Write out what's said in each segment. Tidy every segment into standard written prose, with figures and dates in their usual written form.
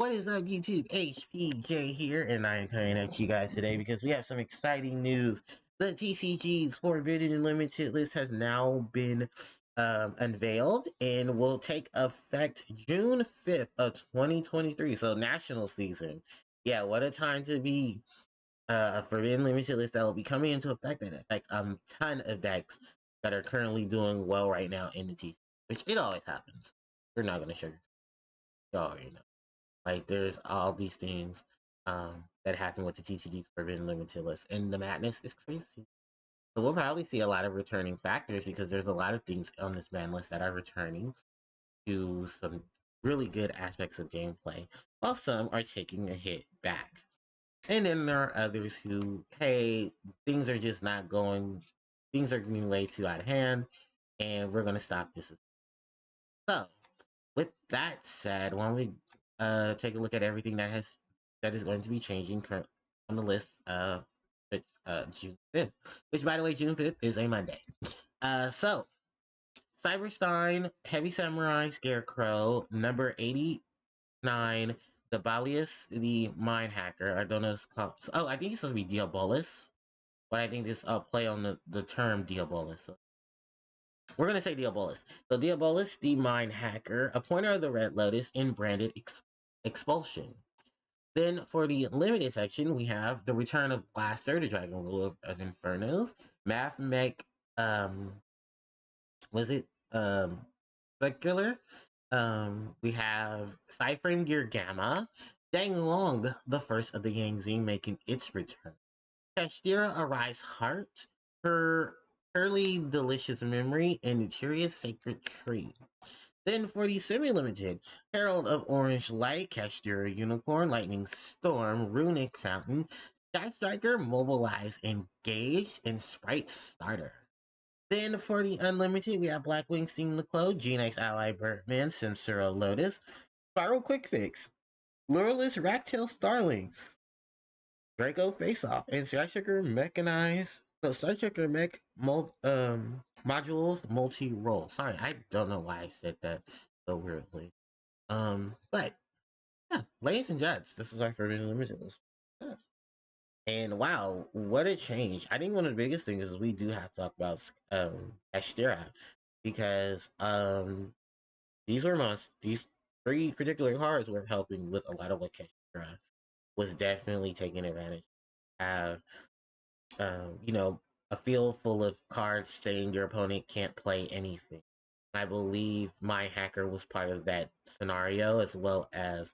What is up, YouTube? HPJ here, and I am coming at you guys today because we have some exciting news. The TCG's Forbidden and Limited list has now been unveiled and will take effect June 5th of 2023, so national season. Yeah, what a time to be a Forbidden Limited list that will be coming into effect that affects a ton of decks that are currently doing well right now in the TCG, which it always happens. We're not going to sugar. You already know. Like there's all these things that happen with the TCG's Forbidden Limited list, and the madness is crazy. So we'll probably see a lot of returning factors because there's a lot of things on this ban list that are returning to some really good aspects of gameplay, while some are taking a hit back. And then there are others who, hey, things are just not going, things are getting way too out of hand, and we're gonna stop this. So with that said, why don't we take a look at everything that is going to be changing on the list. It's June 5th, which by the way, June 5th is a Monday. So Cyberstein, Heavy Samurai, Scarecrow, number 89, the Balius, the Mind Hacker. I don't know. It's called. Oh, I think it's supposed to be Diabolus, but I think this play on the term Diabolus. So we're gonna say Diabolus. So Diabolus, the Mind Hacker, appointer of the Red Lotus, and branded Expulsion. Then for the limited section, we have the return of Blaster, the Dragon Ruler of Infernos, Math Mech, was it Spectacular? We have Cyframe Gear Gamma, Dang Long, the first of the Yangzing, making its return. Kashtira Arise Heart, her Curly Delicious Memory, and Curious Sacred Tree. Then for the semi-limited, Herald of Orange Light, Kashtira Unicorn, Lightning Storm, Runic Fountain, Sky Striker, Mobilize, Engage, and Sprite Starter. Then for the unlimited, we have Blackwing Steam the Clo, G-Nice Ally Birdman, Censura Lotus, Spiral Quick Fix, Lureless Ragtail Starling, Draco Face Off, and Star Striker Mechanized. So Star Striker Mech modules multi-role. Sorry, I don't know why I said that so weirdly. But yeah, ladies and gents, this is our Forbidden Limited list. Yeah. And wow, what a change. I think one of the biggest things is we do have to talk about Ashtira because these three particular cards were helping with a lot of what Ashtira was definitely taking advantage. Have you know, a field full of cards saying your opponent can't play anything. I believe my hacker was part of that scenario, as well as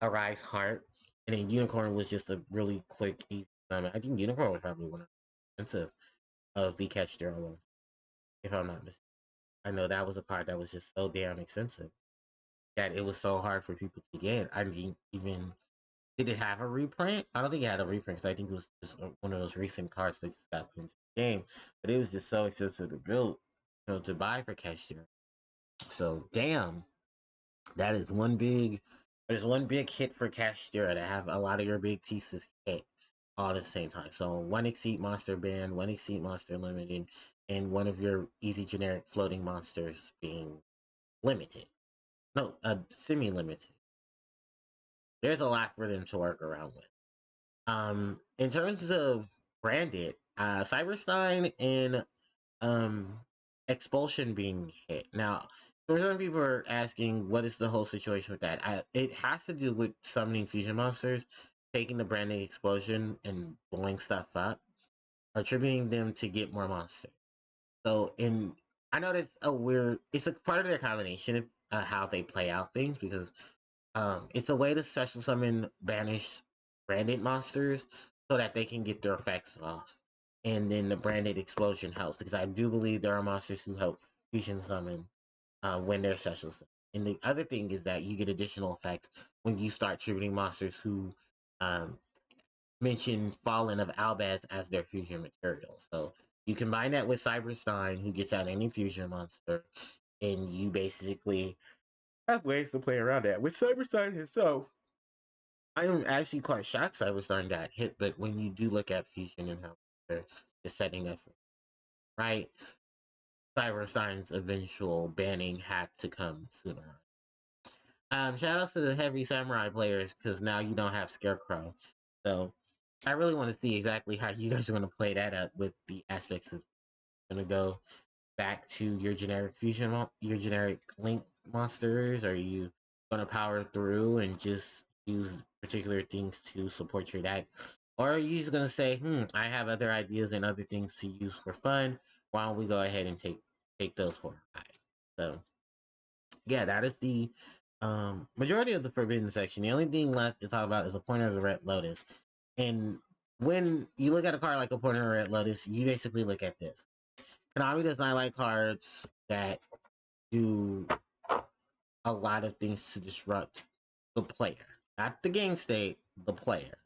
Arise Heart. And then Unicorn was just a really quick, easy summon. I think Unicorn was probably one of the expensive of the Catch Zero ones, if I'm not mistaken. I know that was a card that was just so damn expensive that it was so hard for people to get. I mean, even did it have a reprint? I don't think it had a reprint because I think it was just one of those recent cards that just got put into the game. But it was just so expensive to build, to buy for Cashier. So damn, that is one big. There's one big hit for Cashier to have a lot of your big pieces hit all at the same time. So one Exceed Monster Band, one Exceed Monster Limited, and one of your easy generic floating monsters being limited. No, semi-limited. There's a lot for them to work around with. In terms of branded, Cyberstein and Expulsion being hit. Now, for some people are asking, what is the whole situation with that? It has to do with summoning fusion monsters, taking the branded Explosion and blowing stuff up, attributing them to get more monsters. So, I know that's it's a part of their combination of how they play out things because it's a way to special summon banished branded monsters so that they can get their effects off. And then the branded explosion helps because I do believe there are monsters who help fusion summon when they're special summon. And the other thing is that you get additional effects when you start tributing monsters who um, mention Fallen of Albaz as their fusion material. So you combine that with Cyberstein, who gets out any fusion monster, and you basically have ways to play around that. With Cyberstein himself, I am actually quite shocked Cyberstein got hit, but when you do look at Fusion and how they're setting up, right, Cyberstein's eventual banning had to come sooner. Shout outs to the heavy samurai players because now you don't have Scarecrow. So I really want to see exactly how you guys are going to play that up with the aspects of going to go back to your generic your generic link monsters. Are you going to power through and just use particular things to support your deck? Or are you just going to say, I have other ideas and other things to use for fun. Why don't we go ahead and take those for a ride? So yeah, that is the majority of the forbidden section. The only thing left to talk about is a pointer of the Red Lotus. And when you look at a card like a pointer of the Red Lotus, you basically look at this. Konami does not like cards that do a lot of things to disrupt the player, not the game state, the player.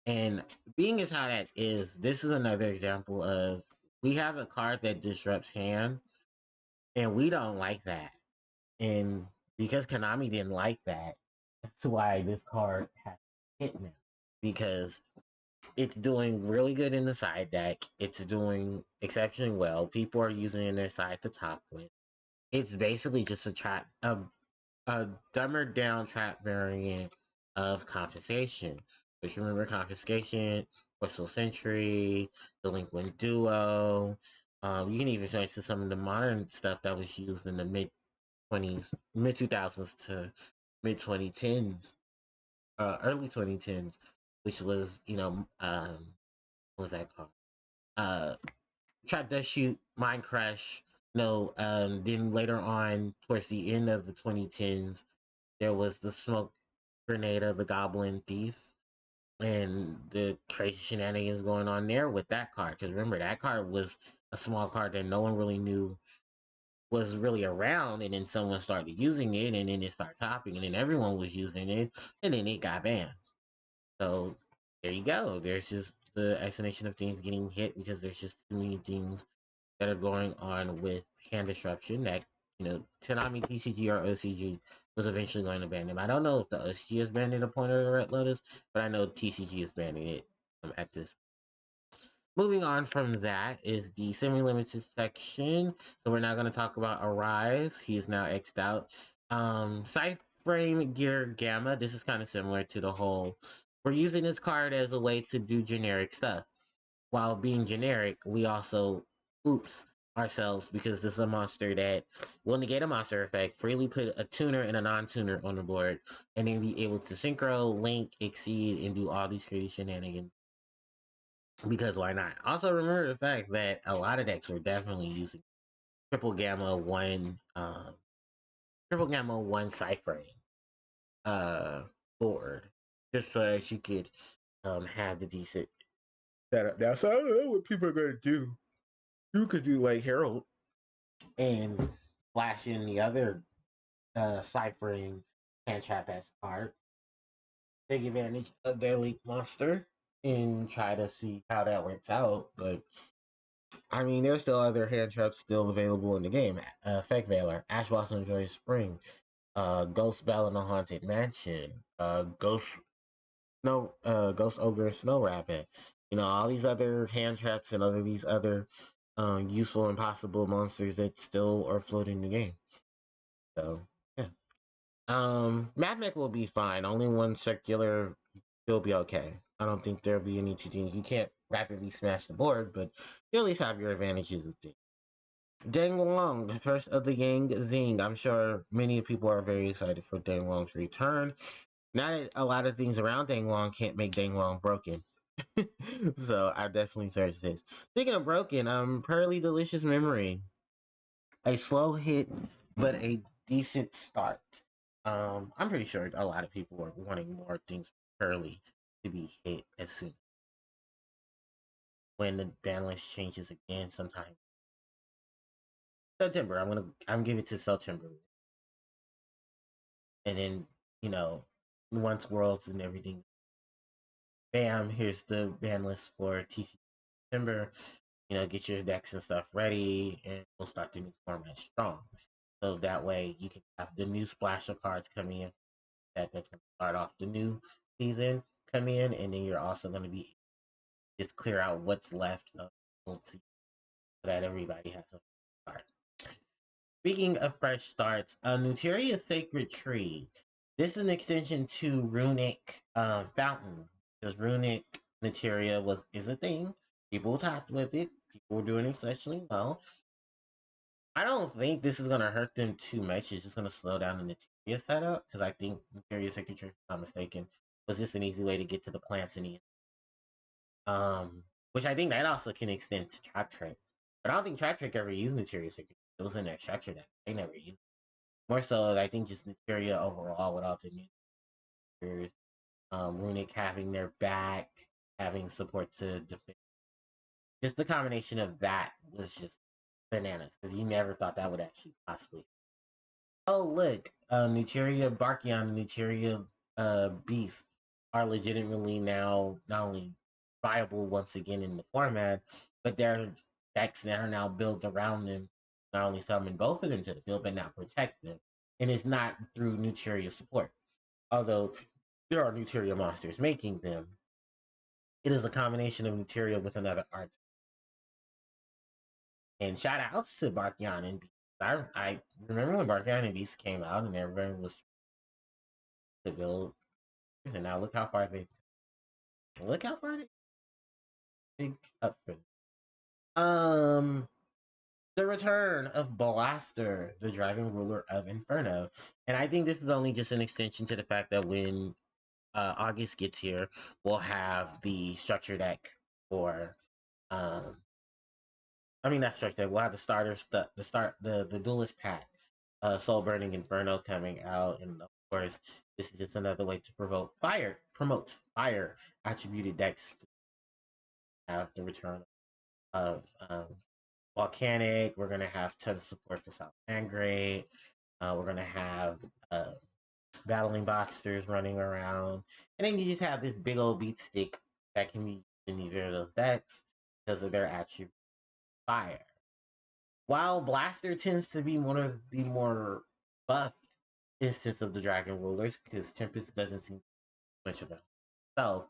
And being as how that is, this is another example of we have a card that disrupts hand, and we don't like that. And because Konami didn't like that, that's why this card has hit now. Because it's doing really good in the side deck. It's doing exceptionally well. People are using it in their side to top with. It's basically just a dumber down trap variant of confiscation. Which remember confiscation, Crystal Century, Delinquent Duo. You can even change to some of the modern stuff that was used in the mid 2000s to mid 2010s, early 2010s, which was what was that called? Uh, Trap Dust Shoot, Mind Crush. No, then later on, towards the end of the 2010s, there was the Smoke Grenade of the Goblin Thief, and the crazy shenanigans going on there with that card. Because remember, that card was a small card that no one really knew was really around, and then someone started using it, and then it started topping, and then everyone was using it, and then it got banned. So there you go. There's just the explanation of things getting hit because there's just too many things that are going on with hand disruption that Tanami, TCG, or OCG was eventually going to ban them. I don't know if the OCG is banning a pointer of the Red Lotus, but I know TCG is banning it at this. Moving on from that is the semi-limited section. So we're now going to talk about Arise. He is now X'd out. Frame Gear Gamma. This is kind of similar to the whole. We're using this card as a way to do generic stuff. While being generic, we also oops ourselves because this is a monster that will negate a monster effect, freely put a tuner and a non-tuner on the board, and then be able to synchro, link, exceed, and do all these crazy shenanigans. Because why not? Also remember the fact that a lot of decks were definitely using triple gamma one ciphering board. Just so that you could have the decent setup now. So I don't know what people are gonna do. You could do like Herald and flash in the other ciphering hand trap as card. Take advantage of their leak monster and try to see how that works out. But I mean, there's still other hand traps still available in the game. Fake Veiler, Ash Blossom Joy Spring, Ghost Bell in the Haunted Mansion, Ghost Ogre Snow Rabbit. All these other hand traps and these other useful and possible monsters that still are floating the game. So yeah. Mad will be fine. Only one circular will be okay. I don't think there'll be any two things. You can't rapidly smash the board, but you at least have your advantages of things. Dang Long, the first of the Yang Zing. I'm sure many people are very excited for Dang Long's return. Now that a lot of things around Dang Long can't make Dang Long broken. So I definitely searched this. Speaking of broken, Pearly Delicious Memory. A slow hit, but a decent start. I'm pretty sure a lot of people are wanting more things Pearly to be hit as soon when the ban list changes again sometime. September. I'm giving it to September. And then, you know, once Worlds and everything, bam, here's the ban list for TCG September. Get your decks and stuff ready, and we'll start the new format strong. So that way you can have the new splash of cards coming in that's going to start off the new season come in, and then you're also going to be just clear out what's left of the old season so that everybody has a start. Speaking of fresh starts, Nuteria's Sacred Tree. This is an extension to Runic Fountain, because Runic materia is a thing. People talked with it. People were doing exceptionally well. I don't think this is gonna hurt them too much. It's just gonna slow down the materia setup, because I think materia signature, if I'm not mistaken, was just an easy way to get to the plants in the which I think that also can extend to Trap Trick. But I don't think Trap Trick ever used materia signature. It was in their structure deck. They never used it. More so, I think just materia overall without the new Runic having their back, having support to defend. Just the combination of that was just bananas, because you never thought that would actually possibly. Oh look, Nuteria Barkion and Nuteria Beast are legitimately now not only viable once again in the format, but their decks that are now built around them not only summon both of them to the field, but now protect them. And it's not through Nuteria support. Although there are Nuteria monsters making them, it is a combination of Nuteria with another art. And shout outs to Barkion and Beast. I remember when Barkion and Beast came out and everyone was to build, and now look how far they big up for them. The return of Blaster, the Dragon Ruler of Inferno. And I think this is only just an extension to the fact that when August gets here, we'll have the structure deck for not structure deck, we'll have the starters the duelist pack, Soul Burning Inferno coming out, and of course this is just another way to promote fire attributed decks to have the return of Volcanic. We're gonna have tons of support for South Great. We're gonna have battling boxers running around, and then you just have this big old beat stick that can be used in either of those decks because of their attribute fire. While Blaster tends to be one of the more buffed instance of the Dragon Rulers, because Tempest doesn't seem much of a so.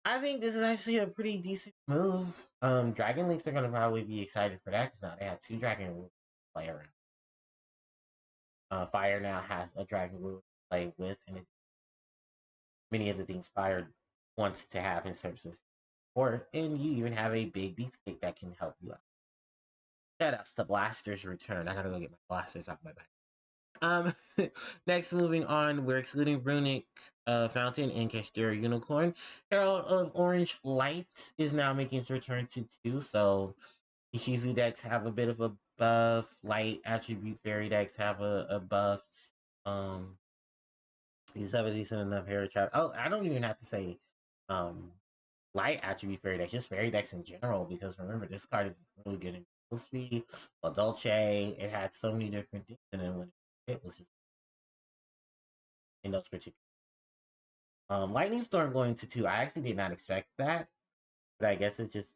I think this is actually a pretty decent move. Dragon Leaks are gonna probably be excited for that because now they have two Dragon Rulers to play around. Fire now has a Dragon Ruler to play with, and many of the things Fire wants to have in terms of support, and you even have a big beefcake that can help you out. Shout outs to Blaster's return. I gotta go get my blasters off my back. Next, moving on, we're excluding Runic Fountain and Castera Unicorn. Herald of Orange Light is now making its return to 2, so Ishizu decks have a bit of a buff. Light attribute fairy decks have a buff. These have a decent enough hair trap. Oh, I don't even have to say light attribute fairy decks, just fairy decks in general, because remember, this card is really good in speed. Well, Dolce, it had so many different things, and then when it was just in those particular. Lightning Storm going to 2, I actually did not expect that, but I guess it's just,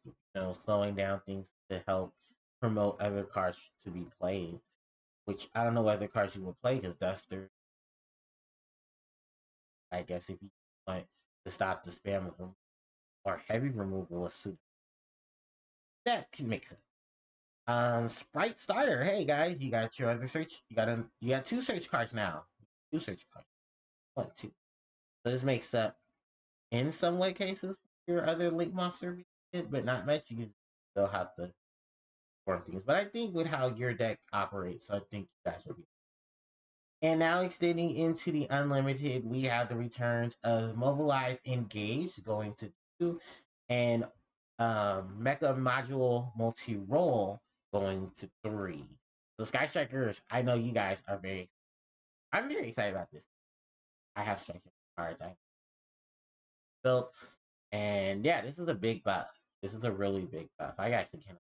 slowing down things to help promote other cards to be played, which I don't know what other cards you will play, because Duster, I guess if you want to stop the spam of them, or heavy removal of suit, that can make sense. Sprite Starter, hey guys, you got your other search, you got 2 search cards now. 2 search cards. 1, 2. So this makes up, in some way cases, your other link monster, but not much. You can still have to form things. But I think with how your deck operates, I think you guys will be. And now extending into the unlimited, we have the returns of Mobilize Engage going to 2, and Mecha Module Multi-Roll going to 3. So Sky Strikers, I know you guys are I'm very excited about this. I have Striker cards I built, and yeah, this is a big buff. This is a really big buff. I actually cannot.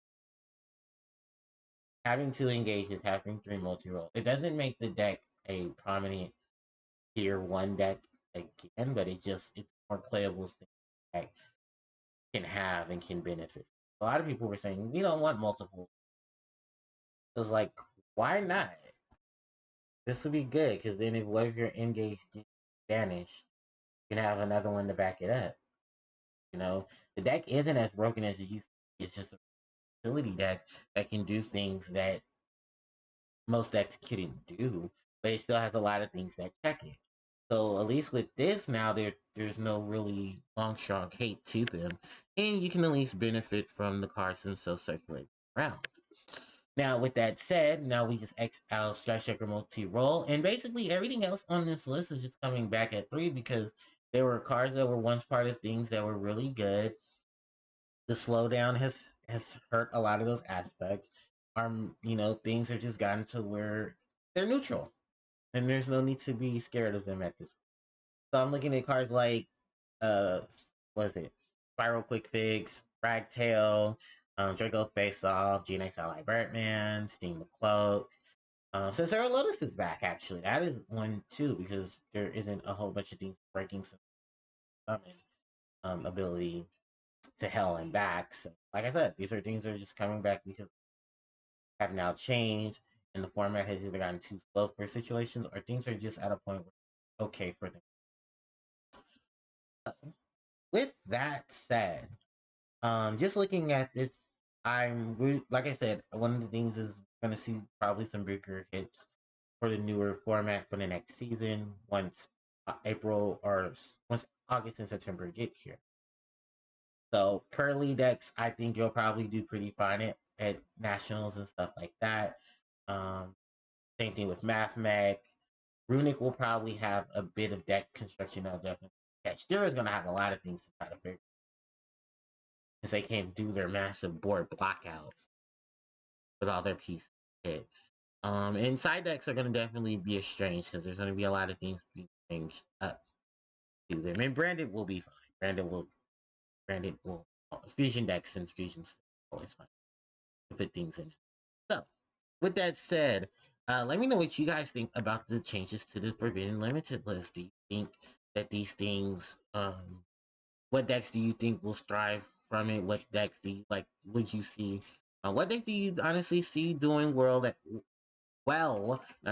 Having 2 engages, having 3 multi-roll. It doesn't make the deck a prominent tier 1 deck again, but it's more playable thing that can have and can benefit. A lot of people were saying we don't want multiple. It was like, why not? This would be good, because then what if your engage gets vanished? You can have another one to back it up. The deck isn't as broken as it used to be. It's just a utility deck that can do things that most decks couldn't do. but it still has a lot of things that check it. So at least with this now, there's no really long strong hate to them, and you can at least benefit from the cards themselves circulating around. Now, with that said, now we just X out Strike Shaker multi roll, and basically everything else on this list is just coming back at 3 because there were cards that were once part of things that were really good. The slowdown has hurt a lot of those aspects. Things have just gotten to where they're neutral, and there's no need to be scared of them at this point. So I'm looking at cards like uh what is it? Spiral Quick Fix, Ragtail, Draco Face Off, GNX Ally Birdman, Steam the Cloak. Since Sarah Lotus is back, actually, that is one too because there isn't a whole bunch of things breaking some summon ability to hell and back. So, like I said, these are things that are just coming back because have now changed, and the format has either gotten too slow for situations or things are just at a point where it's okay for them. With that said, just looking at this, like I said, one of the things is going to see probably some bigger hits for the newer format for the next season once once August and September get here. So Curly decks, I think you'll probably do pretty fine at nationals and stuff like that. Um, Same thing with Mathmech. Runic will probably have a bit of deck construction that'll definitely catch. Is going to have a lot of things to try to figure because they can't do their massive board blockout with all their pieces hit. And side decks are going to definitely be a strange because there's going to be a lot of things being changed up to them. And Branded will be fine. Branded will fusion decks and fusions always fine to put things in. So, with that said, let me know what you guys think about the changes to the Forbidden Limited list. Do you think that these things, what decks do you think will strive from it? What decks do you like? Would you see? What deck do you honestly see doing well at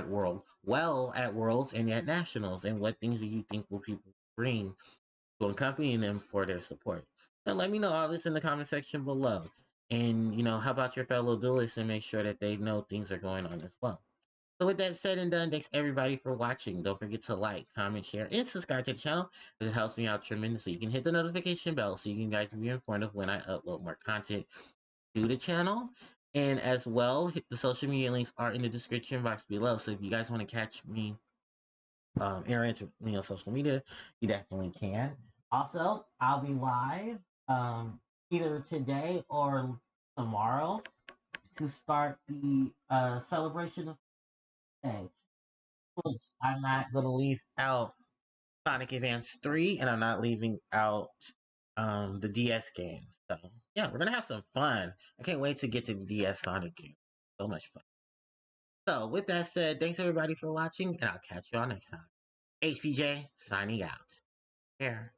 Worlds and at Nationals? And what things do you think will people bring to accompany them for their support? So let me know all this in the comment section below. And, how about your fellow duelists and make sure that they know things are going on as well. So with that said and done, thanks everybody for watching. Don't forget to like, comment, share, and subscribe to the channel because it helps me out tremendously. You can hit the notification bell so you guys can be informed of when I upload more content to the channel. And as well, the social media links are in the description box below. So if you guys want to catch me interact with me on social media, you definitely can. Also, I'll be live either today or tomorrow to start the celebration of Day. I'm not going to leave out Sonic Advance 3, and I'm not leaving out the DS game. So, yeah, we're going to have some fun. I can't wait to get to the DS Sonic game. So much fun. So, with that said, thanks everybody for watching, and I'll catch you all next time. HPJ signing out. Care.